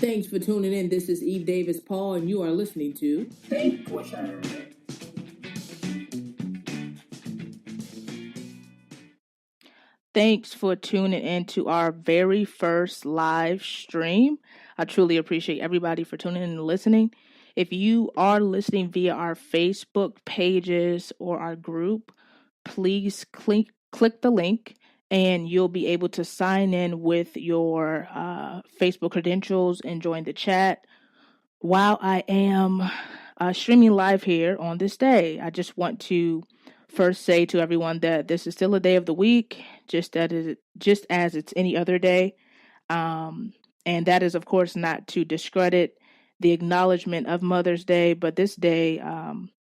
Thanks for tuning in. This is Eve Davis Paul, and you are listening to Thanks for tuning in to our very first live stream. I truly appreciate everybody for tuning in and listening. If you are listening via our Facebook pages or our group, please click the link and you'll be able to sign in with your Facebook credentials and join the chat. While I am streaming live here on this day, I just want to first say to everyone that this is still a day of the week, just as it's any other day. And that is, of course, not to discredit the acknowledgement of Mother's Day, but this day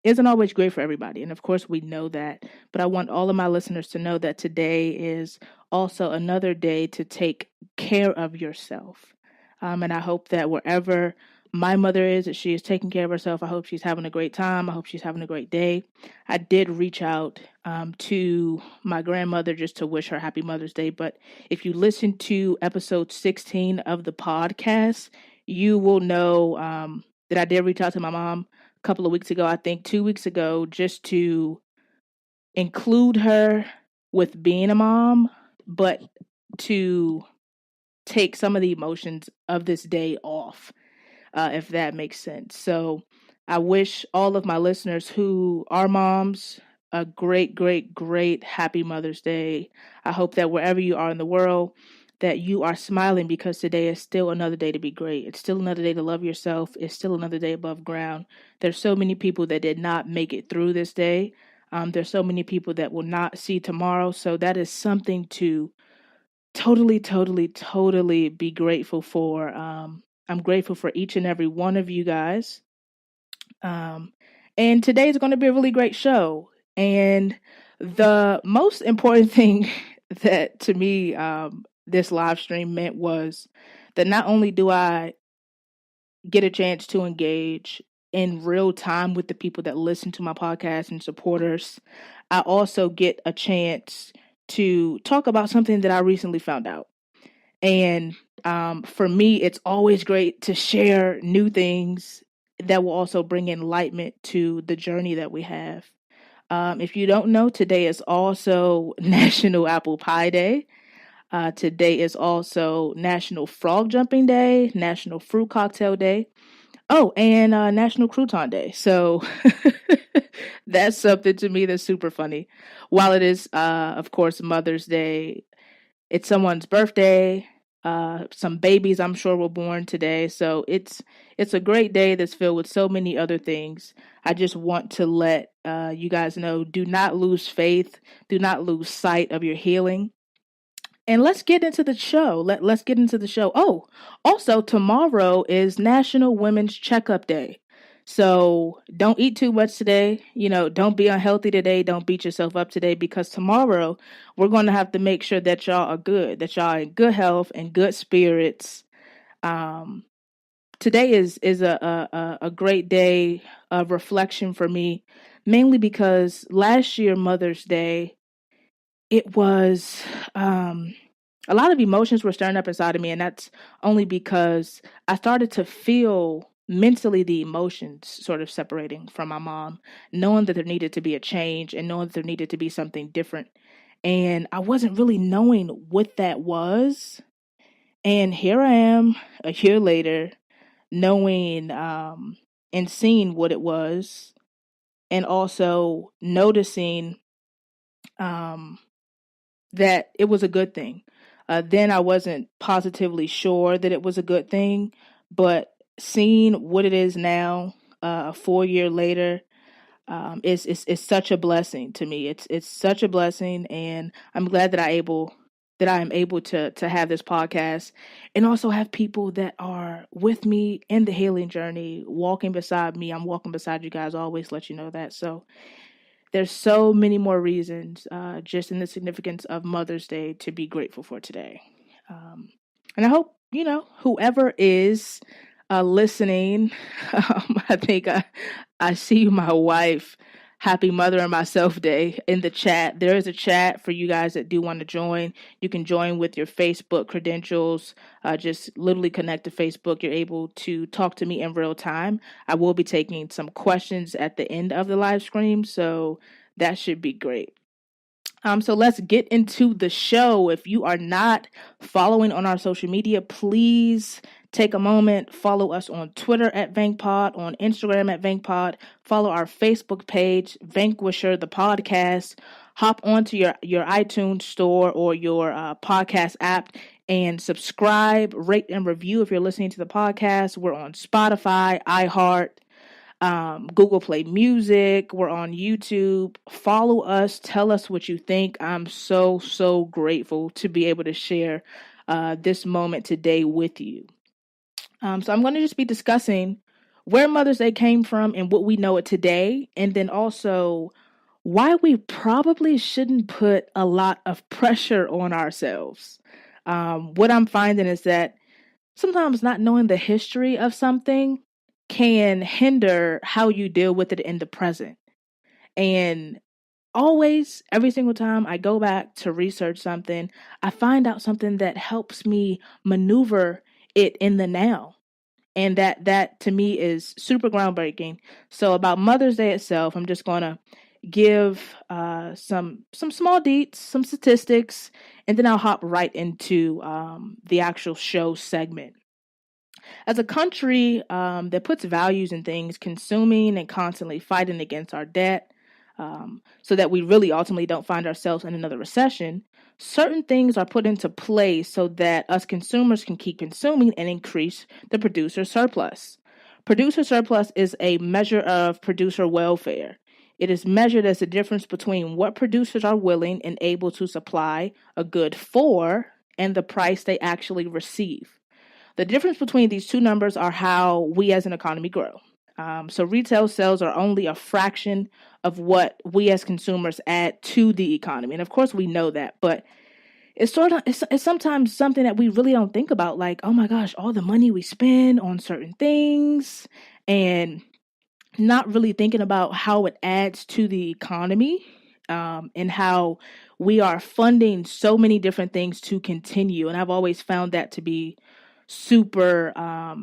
isn't always great for everybody. And of course, we know that. But I want all of my listeners to know that today is also another day to take care of yourself. And I hope that wherever my mother is, that she is taking care of herself. I hope she's having a great time. I hope she's having a great day. I did reach out to my grandmother just to wish her happy Mother's Day. But if you listen to episode 16 of the podcast, you will know that I did reach out to my mom a couple of weeks ago, I think 2 weeks ago, just to include her with being a mom, but to take some of the emotions of this day off. If that makes sense. So I wish all of my listeners who are moms a great, great, great happy Mother's Day. I hope that wherever you are in the world, that you are smiling because today is still another day to be great. It's still another day to love yourself. It's still another day above ground. There's so many people that did not make it through this day. There's so many people that will not see tomorrow. So that is something to totally be grateful for. I'm grateful for each and every one of you guys. And today is going to be a really great show. And the most important thing that to me this live stream meant was that not only do I get a chance to engage in real time with the people that listen to my podcast and supporters, I also get a chance to talk about something that I recently found out. And for me, it's always great to share new things that will also bring enlightenment to the journey that we have. If you don't know, today is also National Apple Pie Day. Today is also National Frog Jumping Day, National Fruit Cocktail Day. Oh, and National Crouton Day. So that's something to me that's super funny. While it is, of course, Mother's Day, it's someone's birthday. Some babies, I'm sure, were born today. So it's a great day that's filled with so many other things. I just want to let you guys know, do not lose faith. Do not lose sight of your healing. And let's get into the show. Let's get into the show. Oh, also tomorrow is National Women's Checkup Day. So don't eat too much today. Don't be unhealthy today. Don't beat yourself up today, because tomorrow we're going to have to make sure that y'all are good, that y'all are in good health and good spirits. Today is a great day of reflection for me, mainly because last year, Mother's Day, it was a lot of emotions were stirring up inside of me, and that's only because I started to feel mentally the emotions sort of separating from my mom, knowing that there needed to be a change and knowing that there needed to be something different. And I wasn't really knowing what that was. And here I am a year later, knowing and seeing what it was, and also noticing that it was a good thing. Then I wasn't positively sure that it was a good thing, but seeing what it is now, 4 year later, is such a blessing to me. It's such a blessing, and I'm glad that I am able to have this podcast and also have people that are with me in the healing journey, walking beside me. I'm walking beside you guys, always let you know that. So there's so many more reasons, just in the significance of Mother's Day, to be grateful for today. And I hope, whoever is listening, I think I see my wife Happy Mother and Myself Day in the chat. There is a chat for you guys that do want to join. You can join with your Facebook credentials. Just literally connect to Facebook. You're able to talk to me in real time. I will be taking some questions at the end of the live stream, so that should be great. So let's get into the show. If you are not following on our social media, please take a moment, follow us on Twitter at VANQPod, on Instagram at VANQPod, follow our Facebook page, Vanquisher, the podcast, hop onto your iTunes store or your podcast app and subscribe, rate, and review if you're listening to the podcast. We're on Spotify, iHeart, Google Play Music. We're on YouTube. Follow us. Tell us what you think. I'm so grateful to be able to share this moment today with you. So I'm going to just be discussing where Mother's Day came from and what we know it today, and then also why we probably shouldn't put a lot of pressure on ourselves. What I'm finding is that sometimes not knowing the history of something can hinder how you deal with it in the present. And always, every single time I go back to research something, I find out something that helps me maneuver it in the now. And that to me is super groundbreaking. So about Mother's Day itself, I'm just going to give some small deets, some statistics, and then I'll hop right into the actual show segment. As a country that puts values in things, consuming and constantly fighting against our debt, so that we really ultimately don't find ourselves in another recession, certain things are put into place so that us consumers can keep consuming and increase the producer surplus. Producer surplus is a measure of producer welfare. It is measured as the difference between what producers are willing and able to supply a good for and the price they actually receive. The difference between these two numbers are how we as an economy grow. So retail sales are only a fraction of what we as consumers add to the economy. And of course we know that, but it's sometimes something that we really don't think about, like, oh my gosh, all the money we spend on certain things and not really thinking about how it adds to the economy, and how we are funding so many different things to continue. And I've always found that to be super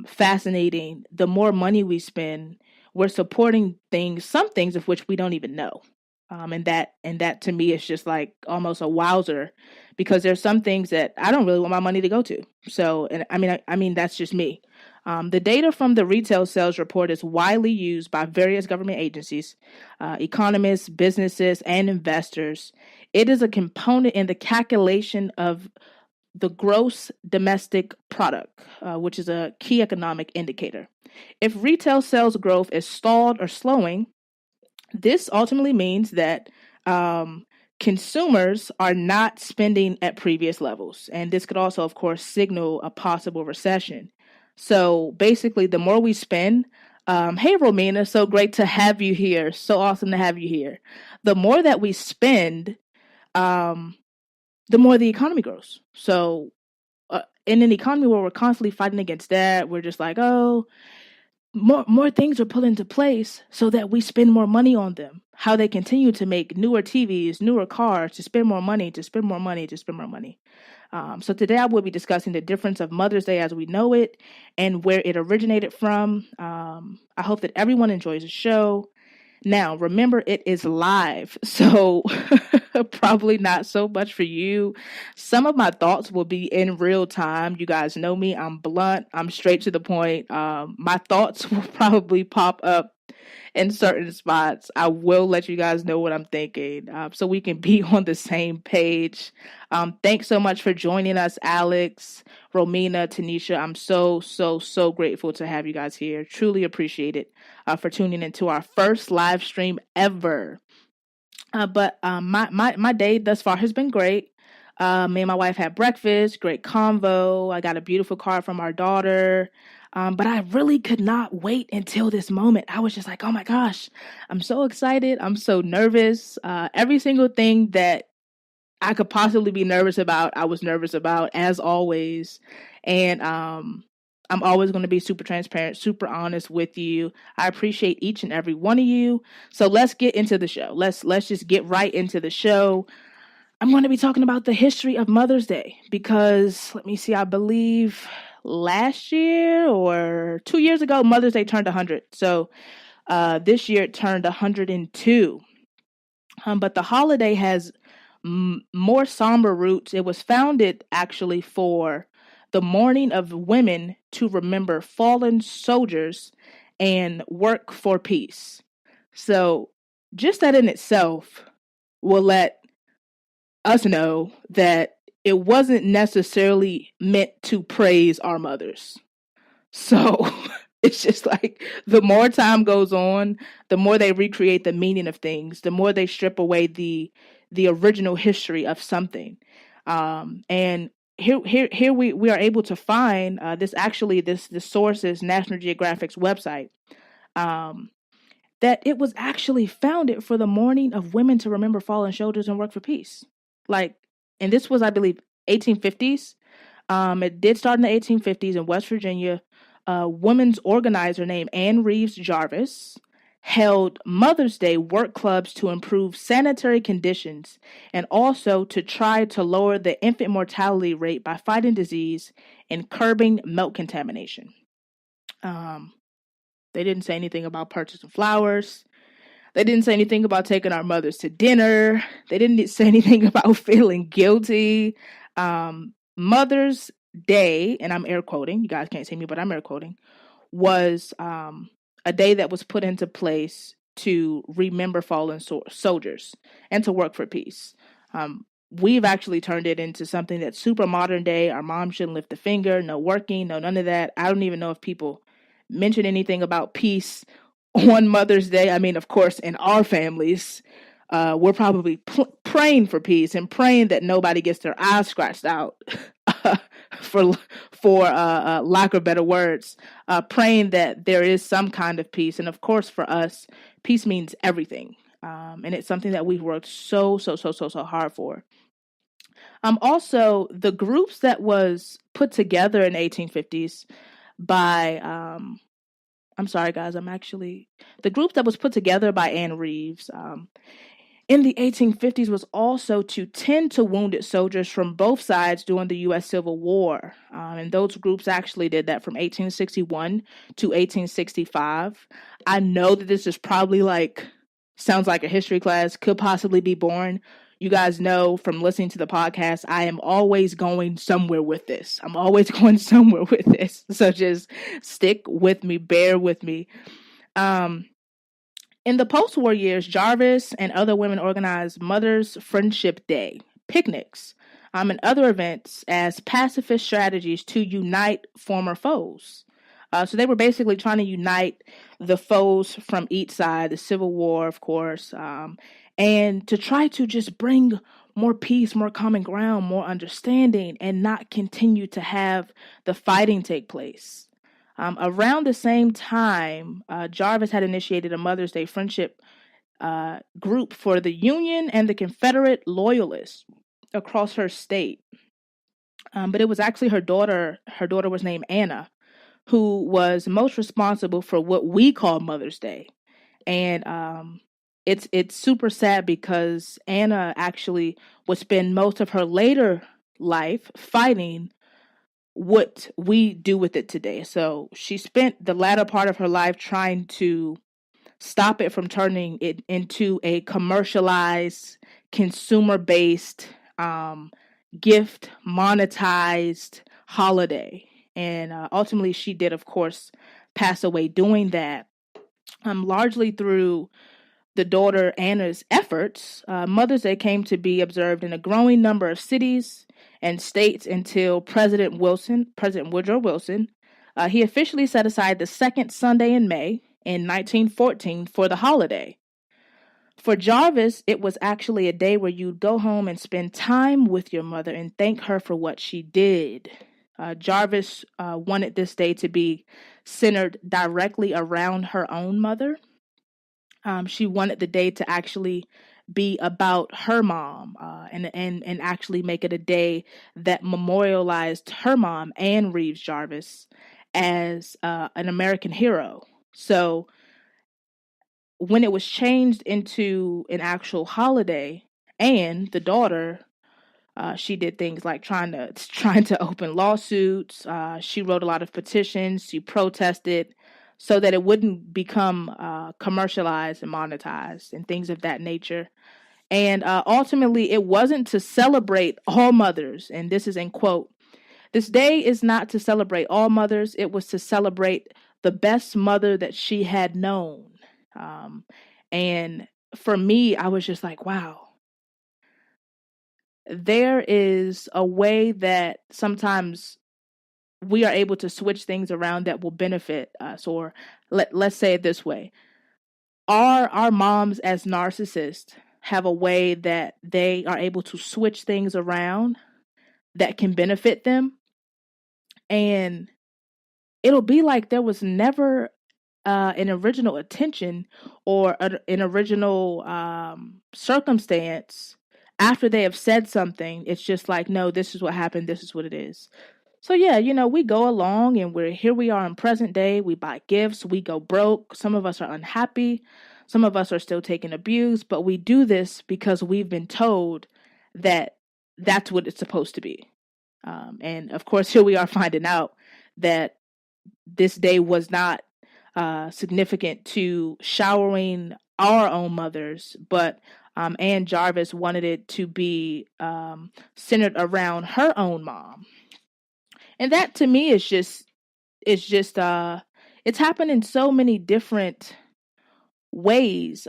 fascinating. The more money we spend, we're supporting some things of which we don't even know. And that to me is just like almost a wowzer, because there's some things that I don't really want my money to go to. So, and I mean that's just me. The data from the retail sales report is widely used by various government agencies, economists, businesses, and investors. It is a component in the calculation of the gross domestic product, which is a key economic indicator. If retail sales growth is stalled or slowing, this ultimately means that consumers are not spending at previous levels. And this could also, of course, signal a possible recession. So basically, the more we spend, hey, Romina, so great to have you here. So awesome to have you here. The more that we spend, the more the economy grows. So in an economy where we're constantly fighting against that, we're just like, oh, more things are put into place so that we spend more money on them. How they continue to make newer TVs, newer cars, to spend more money, to spend more money, to spend more money. So today I will be discussing the difference of Mother's Day as we know it and where it originated from. I hope that everyone enjoys the show. Now, remember, it is live, so probably not so much for you. Some of my thoughts will be in real time. You guys know me. I'm blunt. I'm straight to the point. My thoughts will probably pop up in certain spots. I will let you guys know what I'm thinking, so we can be on the same page. Thanks so much for joining us, Alex, Romina, Tanisha. I'm so grateful to have you guys here. Truly appreciate it for tuning into our first live stream ever. But my day thus far has been great. Me and my wife had breakfast, great convo. I got a beautiful card from our daughter. But I really could not wait until this moment. I was just like, oh my gosh, I'm so excited. I'm so nervous. Every single thing that I could possibly be nervous about, I was nervous about, as always. And I'm always going to be super transparent, super honest with you. I appreciate each and every one of you. So let's get into the show. Let's just get right into the show. I'm going to be talking about the history of Mother's Day because, let me see, I believe last year or 2 years ago, Mother's Day turned 100. So this year it turned 102. But the holiday has more somber roots. It was founded actually for the mourning of women to remember fallen soldiers and work for peace. So just that in itself will let us know that it wasn't necessarily meant to praise our mothers. So it's just like the more time goes on, the more they recreate the meaning of things, the more they strip away the original history of something. And here we are able to find this source is National Geographic's website. That it was actually founded for the mourning of women to remember fallen soldiers and work for peace. And this was, I believe, 1850s. It did start in the 1850s in West Virginia. A women's organizer named Anne Reeves Jarvis held Mother's Day work clubs to improve sanitary conditions and also to try to lower the infant mortality rate by fighting disease and curbing milk contamination. They didn't say anything about purchasing flowers. They didn't say anything about taking our mothers to dinner. They didn't say anything about feeling guilty. Mother's Day, and I'm air quoting, you guys can't see me, but I'm air quoting, was a day that was put into place to remember fallen soldiers and to work for peace. We've actually turned it into something that's super modern day. Our mom shouldn't lift a finger, no working, no none of that. I don't even know if people mention anything about peace on Mother's Day. I mean, of course, in our families, we're probably praying for peace and praying that nobody gets their eyes scratched out, for lack of better words, praying that there is some kind of peace. And of course, for us, peace means everything. And it's something that we've worked so hard for. Also, the groups that was put together in the 1850s by, I'm sorry, guys, the group that was put together by Anne Reeves in the 1850s was also to tend to wounded soldiers from both sides during the U.S. Civil War. And those groups actually did that from 1861 to 1865. I know that this is probably sounds like a history class, could possibly be boring. You guys know from listening to the podcast, I am always going somewhere with this. So just stick with me, bear with me. In the post-war years, Jarvis and other women organized Mother's Friendship Day, picnics, and other events as pacifist strategies to unite former foes. So they were basically trying to unite the foes from each side, the Civil War, of course, and to try to just bring more peace, more common ground, more understanding, and not continue to have the fighting take place. Around the same time, Jarvis had initiated a Mother's Day friendship group for the Union and the Confederate loyalists across her state. But it was actually her daughter. Her daughter was named Anna, who was most responsible for what we call Mother's Day. And it's super sad because Anna actually would spend most of her later life fighting what we do with it today. So she spent the latter part of her life trying to stop it from turning it into a commercialized, consumer-based, gift monetized holiday. And ultimately she did, of course, pass away doing that. Largely through the daughter Anna's efforts, Mother's Day came to be observed in a growing number of cities and states until President Woodrow Wilson, he officially set aside the second Sunday in May in 1914 for the holiday. For Jarvis, it was actually a day where you'd go home and spend time with your mother and thank her for what she did. Jarvis wanted this day to be centered directly around her own mother. She wanted the day to actually be about her mom and actually make it a day that memorialized her mom, Anne Reeves Jarvis, as an American hero. So when it was changed into an actual holiday, and the daughter, she did things like trying to open lawsuits. She wrote a lot of petitions. She protested so that it wouldn't become commercialized and monetized and things of that nature. And ultimately, it wasn't to celebrate all mothers. And this is in quote. This day is not to celebrate all mothers. It was to celebrate the best mother that she had known. Um, and for me, I was just like, wow, there is a way that sometimes we are able to switch things around that will benefit us. Or let's say it this way. Our moms as narcissists have a way that they are able to switch things around that can benefit them. And it'll be like there was never an original attention or an original circumstance after they have said something. It's just like, no, this is what happened. This is what it is. So yeah, we go along and we are in present day. We buy gifts. We go broke. Some of us are unhappy. Some of us are still taking abuse, but we do this because we've been told that that's what it's supposed to be. And of course, here we are finding out that this day was not significant to showering our own mothers, but Ann Jarvis wanted it to be centered around her own mom. And that to me is just it's happened in so many different ways.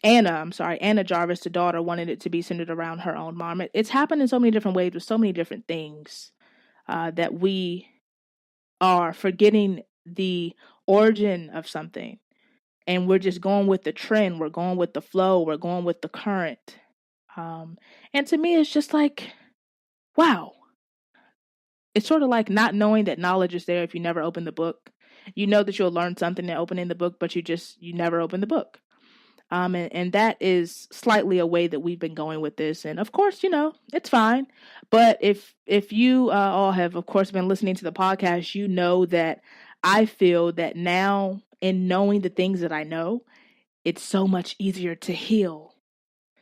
Anna Jarvis, the daughter, wanted it to be centered around her own mom. It's happened in so many different ways with so many different things that we are forgetting the origin of something. And we're just going with the trend. We're going with the flow. We're going with the current. And to me, it's just like, wow. It's sort of like not knowing that knowledge is there if you never open the book. You know that you'll learn something in opening the book, but you never open the book. And that is slightly a way that we've been going with this. And of course, it's fine. But if you all have, of course, been listening to the podcast, you know that I feel that now, in knowing the things that I know, it's so much easier to heal.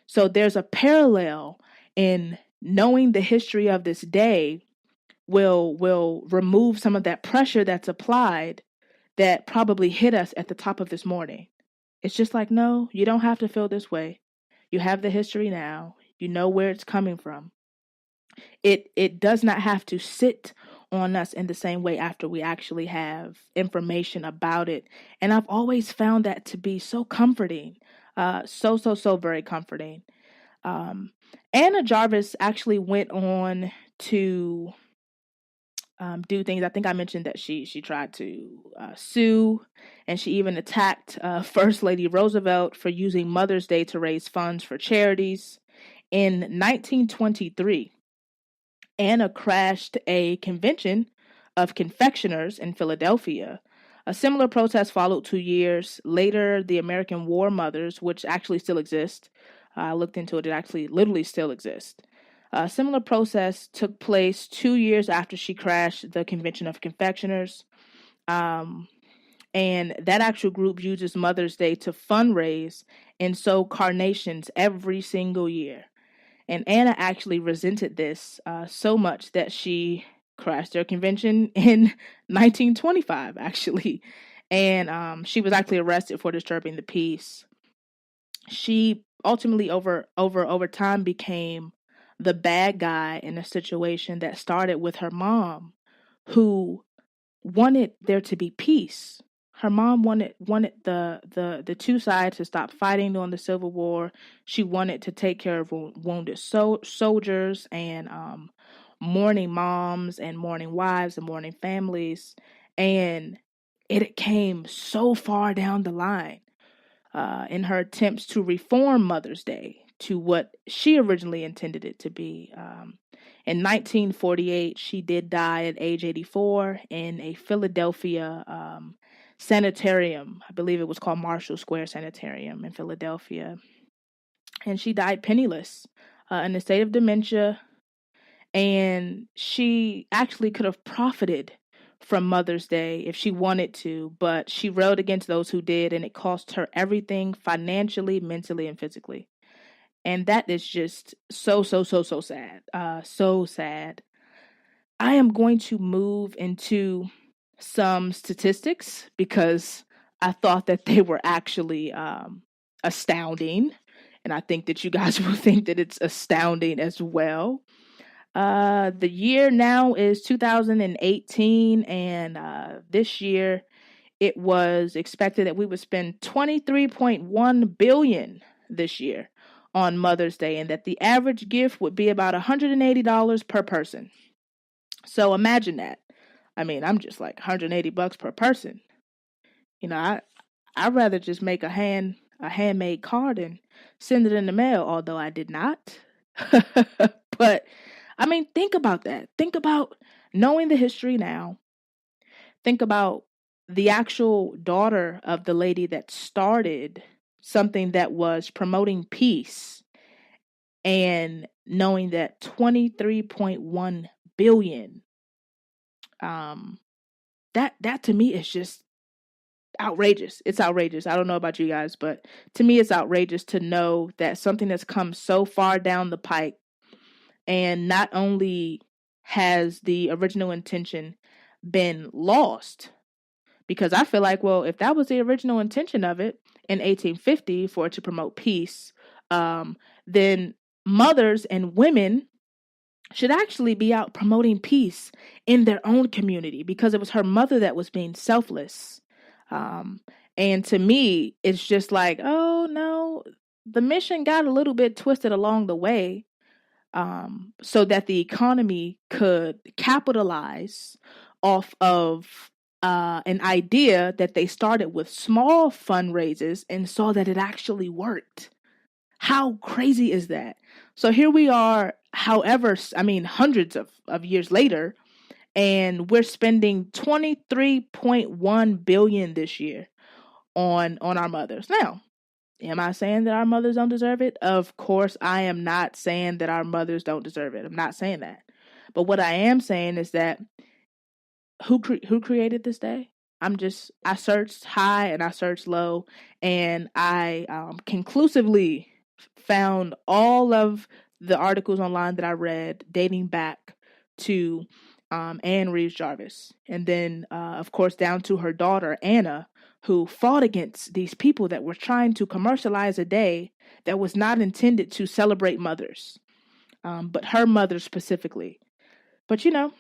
So there's a parallel in knowing the history of this day will remove some of that pressure that's applied that probably hit us at the top of this morning. It's just like, no, you don't have to feel this way. You have the history now. You know where it's coming from. It does not have to sit on us in the same way after we actually have information about it. And I've always found that to be so comforting. So very comforting. Anna Jarvis actually went on to do things. I think I mentioned that she tried to sue, and she even attacked First Lady Roosevelt for using Mother's Day to raise funds for charities. In 1923, Anna crashed a convention of confectioners in Philadelphia. A similar protest followed 2 years later. The American War Mothers, which actually still exist, I looked into it, it actually literally still exists. A similar process took place 2 years after she crashed the Convention of Confectioners. And that actual group uses Mother's Day to fundraise and sew carnations every single year. And Anna actually resented this so much that she crashed their convention in 1925, actually. And she was actually arrested for disturbing the peace. She ultimately, over time, became the bad guy in a situation that started with her mom, who wanted there to be peace. Her mom wanted the two sides to stop fighting during the Civil War. She wanted to take care of wounded soldiers and mourning moms and mourning wives and mourning families. And it came so far down the line in her attempts to reform Mother's Day to what she originally intended it to be. In 1948, she did die at age 84 in a Philadelphia sanitarium. I believe it was called Marshall Square Sanitarium in Philadelphia. And she died penniless in a state of dementia. And she actually could have profited from Mother's Day if she wanted to, but she railed against those who did, and it cost her everything financially, mentally, and physically. And that is just so, so, so, so sad. So sad. I am going to move into some statistics because I thought that they were actually astounding. And I think that you guys will think that it's astounding as well. The year now is 2018, and this year it was expected that we would spend 23.1 billion this year on Mother's Day, and that the average gift would be about $180 per person. So imagine that. I mean, I'm just like $180 per person. You know, I'd rather just make a handmade card and send it in the mail, although I did not. But I mean, think about that. Think about knowing the history now. Think about the actual daughter of the lady that started something that was promoting peace, and knowing that 23.1 billion, that to me is just outrageous. It's outrageous. I don't know about you guys, but to me it's outrageous to know that something that's come so far down the pike, and not only has the original intention been lost, because I feel like, well, if that was the original intention of it in 1850 for it to promote peace, then mothers and women should actually be out promoting peace in their own community, because it was her mother that was being selfless. And to me, it's just like, oh no, the mission got a little bit twisted along the way, so that the economy could capitalize off of an idea that they started with small fundraisers and saw that it actually worked. How crazy is that? So here we are, however, I mean, hundreds of years later, and we're spending 23.1 billion this year on our mothers. Now, am I saying that our mothers don't deserve it? Of course, I am not saying that our mothers don't deserve it. I'm not saying that. But what I am saying is that who created this day? I searched high and I searched low, and I conclusively found all of the articles online that I read dating back to Anne Reeves Jarvis, and then of course down to her daughter Anna, who fought against these people that were trying to commercialize a day that was not intended to celebrate mothers, but her mother specifically. But you know,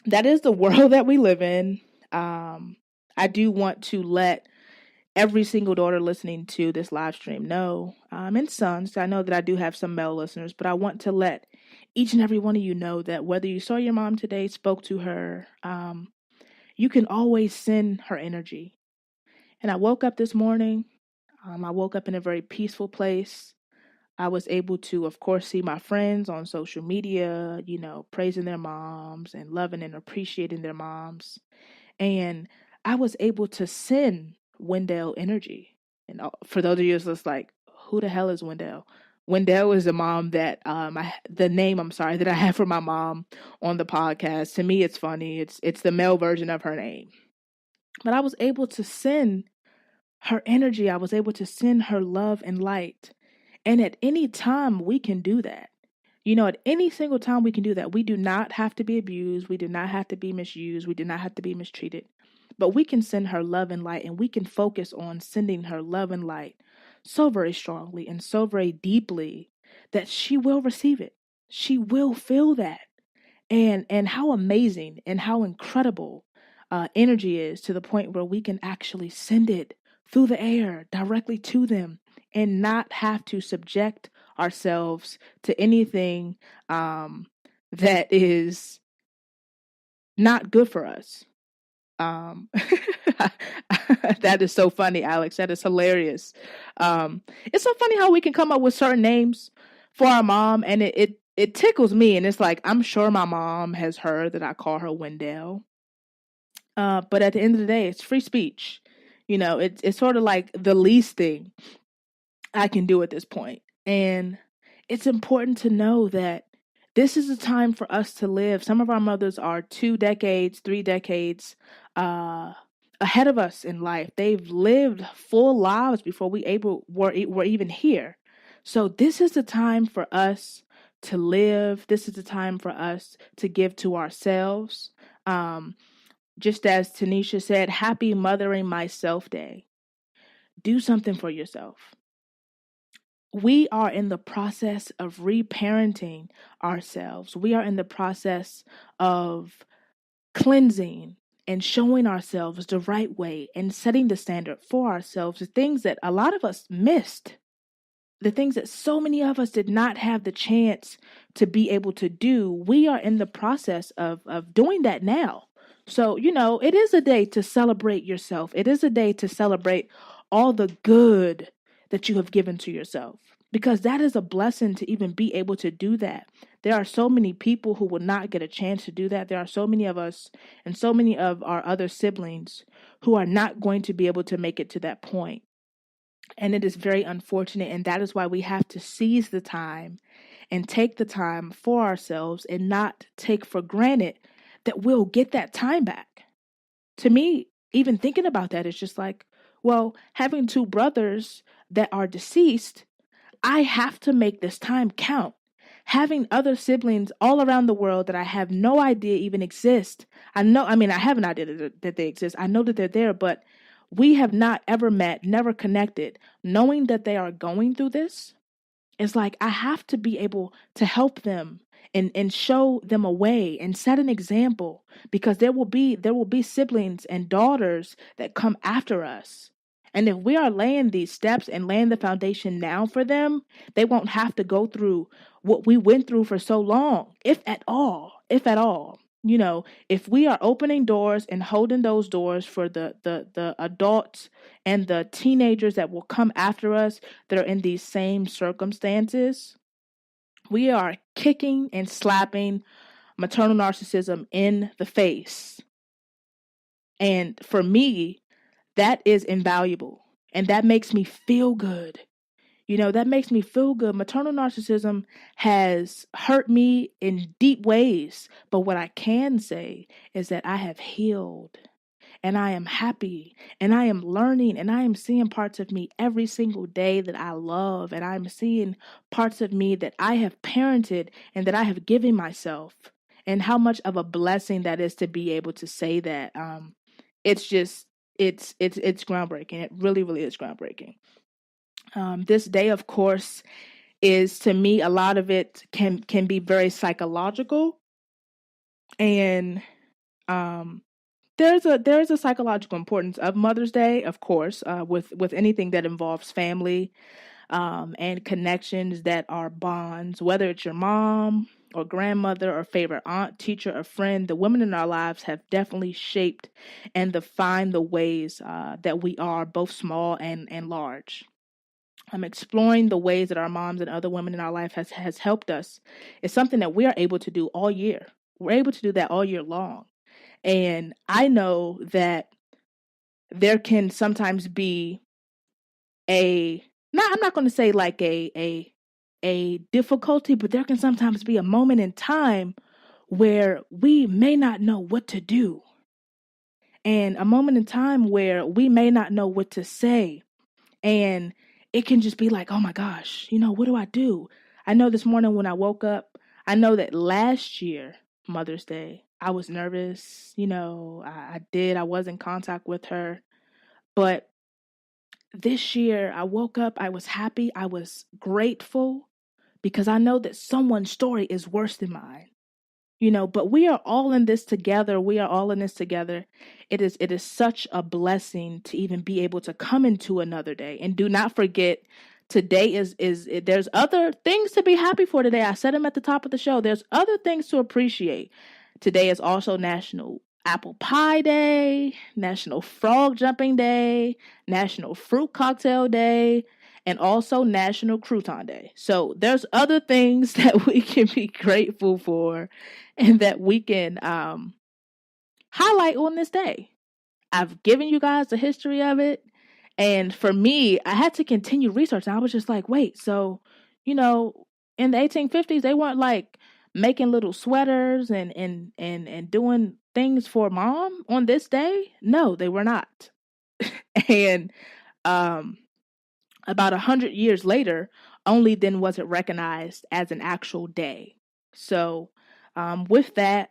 that is the world that we live in. I do want to let every single daughter listening to this live stream know, and sons, I know that I do have some male listeners, but I want to let each and every one of you know that whether you saw your mom today, spoke to her, you can always send her energy. And I woke up this morning, I woke up in a very peaceful place. I was able to, of course, see my friends on social media, you know, praising their moms and loving and appreciating their moms. And I was able to send Wendell energy. And for those of you that's like, who the hell is Wendell? Wendell is a mom that the name that I have for my mom on the podcast. To me, it's funny. It's the male version of her name. But I was able to send her energy. I was able to send her love and light. And at any time, we can do that. You know, at any single time we can do that. We do not have to be abused. We do not have to be misused. We do not have to be mistreated. But we can send her love and light, and we can focus on sending her love and light so very strongly and so very deeply that she will receive it. She will feel that. And how amazing and how incredible energy is, to the point where we can actually send it through the air directly to them, and not have to subject ourselves to anything that is not good for us. That is so funny, Alex. That is hilarious. It's so funny how we can come up with certain names for our mom, and it tickles me. And it's like, I'm sure my mom has heard that I call her Wendell. But at the end of the day, it's free speech. You know, it's sort of like the least thing I can do at this point. And it's important to know that This is a time for us to live. Some of our mothers are 2 decades, 3 decades uh, ahead of us in life. They've lived full lives before were even here. So this is the time for us to live. This is the time for us to give to ourselves. Um, just as Tanisha said, Happy Mothering Myself Day. Do something for yourself. We are in the process of reparenting ourselves. We are in the process of cleansing and showing ourselves the right way and setting the standard for ourselves, the things that a lot of us missed, the things that so many of us did not have the chance to be able to do. We are in the process of doing that now. So, it is a day to celebrate yourself. It is a day to celebrate all the good that you have given to yourself, because that is a blessing to even be able to do that. There are so many people who will not get a chance to do that. There are so many of us and so many of our other siblings who are not going to be able to make it to that point. And it is very unfortunate. And that is why we have to seize the time and take the time for ourselves and not take for granted that we'll get that time back. To me, even thinking about that is just like, well, having 2 brothers that are deceased, I have to make this time count. Having other siblings all around the world that I have no idea even exist. I have an idea that they exist. I know that they're there, but we have not ever met, never connected. Knowing that they are going through this, it's like I have to be able to help them and show them a way and set an example, because there will be siblings and daughters that come after us. And if we are laying these steps and laying the foundation now for them, they won't have to go through what we went through for so long, if at all, if at all. If we are opening doors and holding those doors for the adults and the teenagers that will come after us that are in these same circumstances, we are kicking and slapping maternal narcissism in the face. And for me, that is invaluable. And that makes me feel good. That makes me feel good. Maternal narcissism has hurt me in deep ways. But what I can say is that I have healed. And I am happy, and I am learning, and I am seeing parts of me every single day that I love, and I'm seeing parts of me that I have parented and that I have given myself, and how much of a blessing that is to be able to say that. It's just, it's groundbreaking. It really, really is groundbreaking. This day, of course, is, to me, a lot of it can be very psychological, and there's a psychological importance of Mother's Day, of course, with anything that involves family, and connections that are bonds, whether it's your mom or grandmother or favorite aunt, teacher, or friend. The women in our lives have definitely shaped and defined the ways that we are, both small and large. Exploring the ways that our moms and other women in our life has helped us is something that we are able to do all year. We're able to do that all year long. And I know that there can sometimes be I'm not going to say like a difficulty, but there can sometimes be a moment in time where we may not know what to do. And a moment in time where we may not know what to say. And it can just be like, oh my gosh, what do I do? I know this morning when I woke up, I know that last year, Mother's Day, I was nervous. I was in contact with her. But this year, I woke up, I was happy, I was grateful, because I know that someone's story is worse than mine. But we are all in this together. We are all in this together. It is such a blessing to even be able to come into another day. And do not forget, today is there's other things to be happy for today. I said them at the top of the show. There's other things to appreciate. Today is also National Apple Pie Day, National Frog Jumping Day, National Fruit Cocktail Day, and also National Crouton Day. So there's other things that we can be grateful for and that we can highlight on this day. I've given you guys the history of it. And for me, I had to continue research. I was just like, wait, so, in the 1850s, they weren't like making little sweaters and doing things for mom on this day? No, they were not. And um, about 100 years later, only then was it recognized as an actual day. So, with that,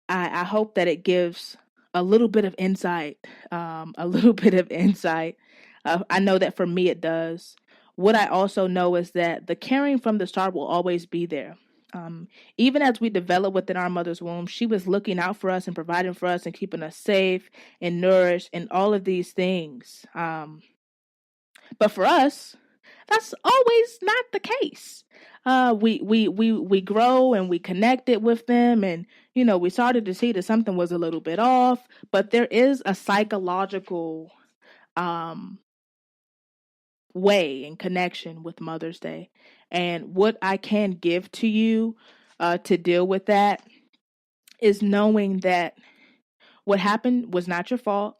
I hope that it gives a little bit of insight. A little bit of insight. I know that for me it does. What I also know is that the caring from the start will always be there. Um, Even as we develop within our mother's womb, she was looking out for us and providing for us and keeping us safe and nourished and all of these things. But for us, that's always not the case. We grow and we connected with them, and we started to see that something was a little bit off. But there is a psychological um, way and connection with Mother's Day, and what I can give to you to deal with that is knowing that what happened was not your fault.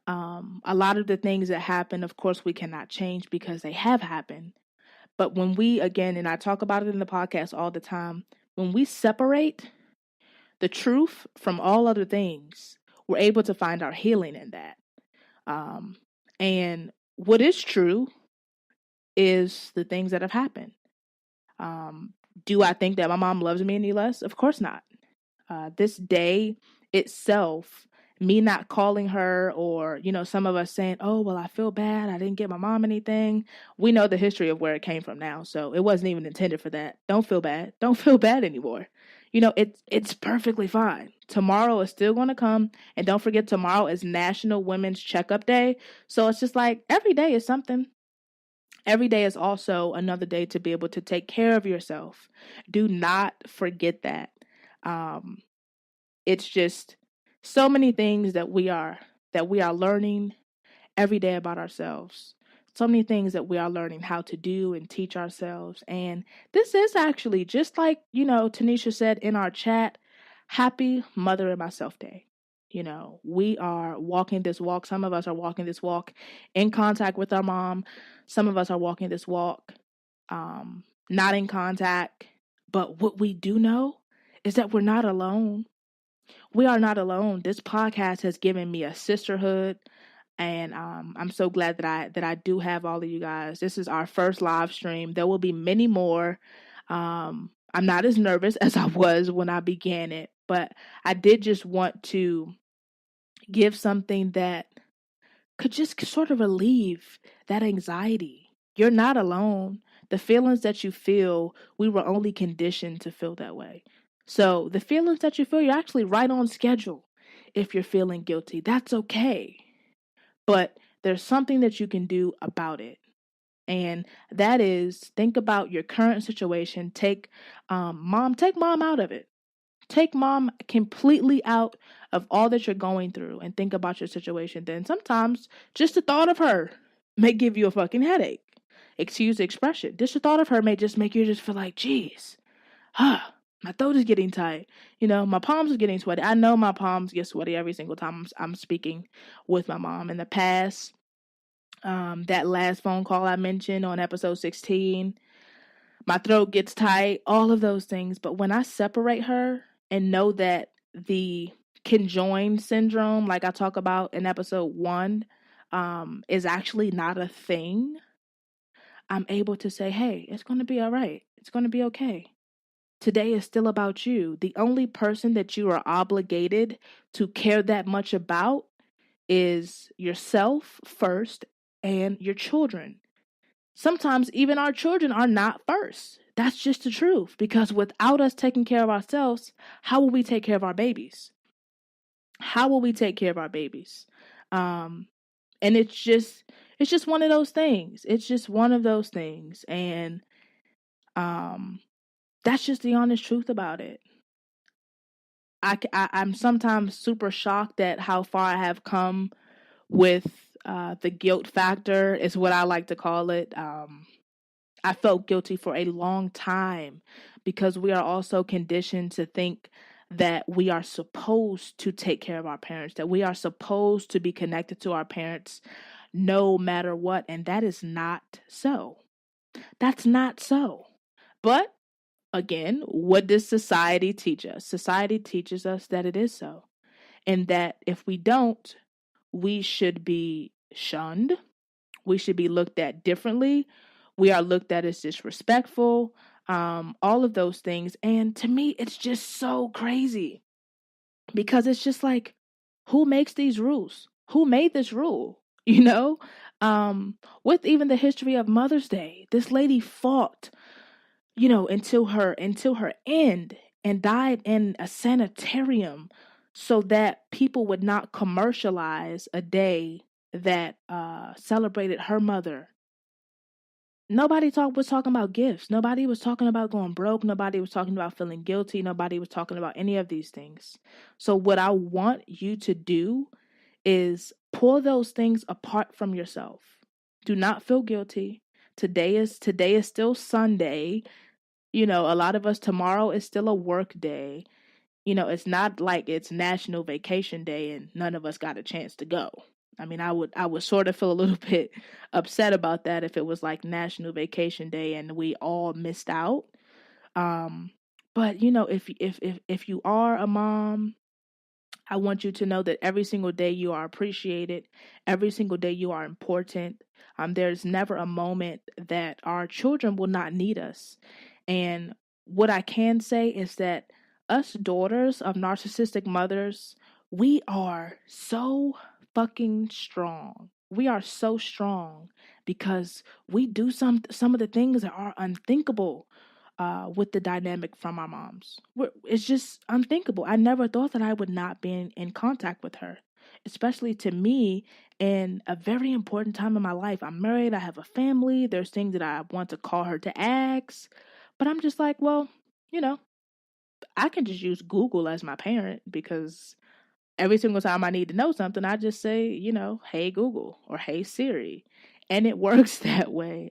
A lot of the things that happen, of course, we cannot change because they have happened. But when we, again, and I talk about it in the podcast all the time, when we separate the truth from all other things, we're able to find our healing in that. And what is true is the things that have happened. Do I think that my mom loves me any less? Of course not. This day itself, me not calling her, or some of us saying, oh well, I feel bad, I didn't get my mom anything. We know the history of where it came from now, so it wasn't even intended for that. Don't feel bad anymore. It's perfectly fine. Tomorrow is still going to come, and don't forget, tomorrow is National Women's Checkup Day. So it's just like every day is something. Every day is also another day to be able to take care of yourself. Do not forget that. It's just so many things that we are learning every day about ourselves. So many things that we are learning how to do and teach ourselves. And this is actually, just like, Tanisha said in our chat, Happy Mother and Myself Day. We are walking this walk. Some of us are walking this walk in contact with our mom. Some of us are walking this walk not in contact. But what we do know is that we're not alone. We are not alone. This podcast has given me a sisterhood, and I'm so glad that I do have all of you guys. This is our first live stream. There will be many more. I'm not as nervous as I was when I began it, but I did just want to give something that could just sort of relieve that anxiety. You're not alone. The feelings that you feel, we were only conditioned to feel that way. So the feelings that you feel, you're actually right on schedule. If you're feeling guilty, that's okay. But there's something that you can do about it. And that is, think about your current situation. Take mom out of it. Take mom completely out of all that you're going through and think about your situation. Then sometimes just the thought of her may give you a fucking headache. Excuse the expression. Just the thought of her may just make you just feel like, geez, my throat is getting tight. My palms are getting sweaty. I know my palms get sweaty every single time I'm speaking with my mom. In the past, that last phone call I mentioned on episode 16, my throat gets tight, all of those things. But when I separate her and know that the conjoined syndrome, like I talk about in episode 1, is actually not a thing, I'm able to say, hey, it's going to be all right. It's going to be okay. Today is still about you. The only person that you are obligated to care that much about is yourself first and your children. Sometimes even our children are not first. That's just the truth. Because without us taking care of ourselves, how will we take care of our babies? How will we take care of our babies? And it's just one of those things. It's just one of those things. And that's just the honest truth about it. I'm sometimes super shocked at how far I have come with the guilt factor, is what I like to call it. I felt guilty for a long time because we are also conditioned to think that we are supposed to take care of our parents, that we are supposed to be connected to our parents no matter what. And that is not so. That's not so. But again, what does society teach us? Society teaches us that it is so. And that if we don't, we should be shunned. We should be looked at differently. We are looked at as disrespectful, all of those things. And to me, it's just so crazy because it's just like, who makes these rules? Who made this rule? You know, with even the history of Mother's Day, this lady fought, until her end and died in a sanitarium so that people would not commercialize a day that celebrated her mother. Nobody was talking about gifts. Nobody was talking about going broke. Nobody was talking about feeling guilty. Nobody was talking about any of these things. So what I want you to do is pull those things apart from yourself. Do not feel guilty. Today is still Sunday. A lot of us, tomorrow is still a work day. It's not like it's National Vacation Day and none of us got a chance to go. I mean, I would sort of feel a little bit upset about that if it was like National Vacation Day and we all missed out. But if you are a mom, I want you to know that every single day you are appreciated. Every single day you are important. There's never a moment that our children will not need us. And what I can say is that us daughters of narcissistic mothers, we are so fucking strong. We are so strong because we do some of the things that are unthinkable with the dynamic from our moms. It's just unthinkable. I never thought that I would not be in contact with her, especially to me in a very important time in my life. I'm married, I have a family, there's things that I want to call her to ask, but I'm just like, well, I can just use Google as my parent because every single time I need to know something, I just say, hey Google or hey Siri. And it works that way.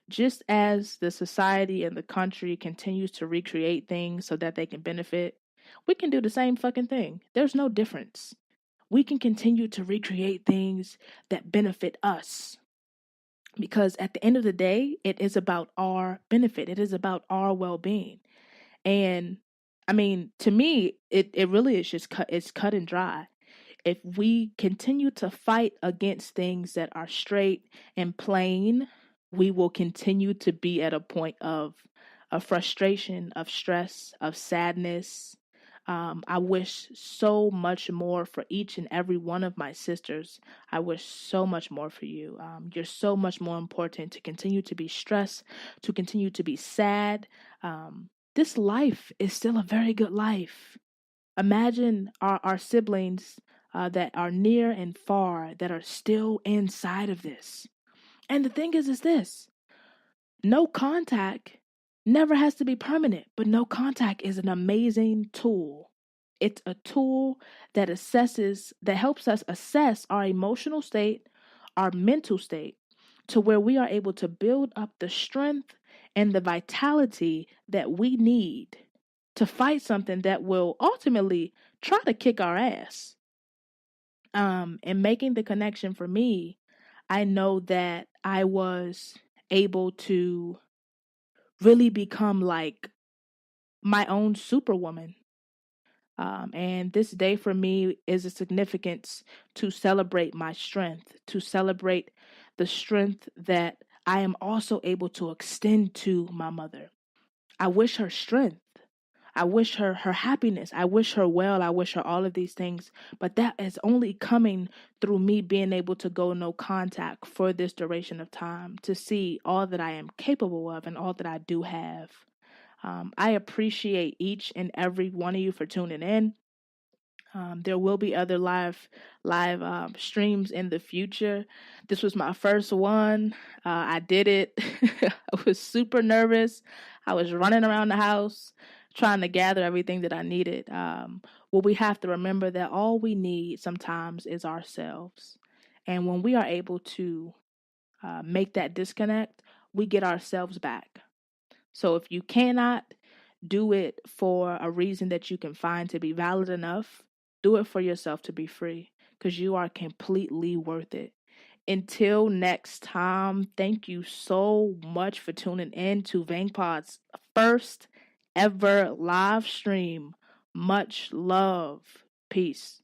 Just as the society and the country continues to recreate things so that they can benefit, we can do the same fucking thing. There's no difference. We can continue to recreate things that benefit us. Because at the end of the day, it is about our benefit. It is about our well-being. And I mean, to me, it really is just it's cut and dry. If we continue to fight against things that are straight and plain, we will continue to be at a point of frustration, of stress, of sadness. I wish so much more for each and every one of my sisters. I wish so much more for you. You're so much more important to continue to be stressed, to continue to be sad. This life is still a very good life. Imagine our siblings that are near and far that are still inside of this. And the thing is this: no contact never has to be permanent, but no contact is an amazing tool. It's a tool that helps us assess our emotional state, our mental state, to where we are able to build up the strength and the vitality that we need to fight something that will ultimately try to kick our ass. And making the connection for me, I know that I was able to really become like my own superwoman. And this day for me is a significance to celebrate my strength, to celebrate the strength that I am also able to extend to my mother. I wish her strength. I wish her happiness. I wish her well. I wish her all of these things. But that is only coming through me being able to go no contact for this duration of time to see all that I am capable of and all that I do have. I appreciate each and every one of you for tuning in. There will be other live streams in the future. This was my first one. I did it. I was super nervous. I was running around the house trying to gather everything that I needed. Well, we have to remember that all we need sometimes is ourselves. And when we are able to make that disconnect, we get ourselves back. So if you cannot do it for a reason that you can find to be valid enough, do it for yourself to be free, because you are completely worth it. Until next time, thank you so much for tuning in to VANQPOD's first ever live stream. Much love. Peace.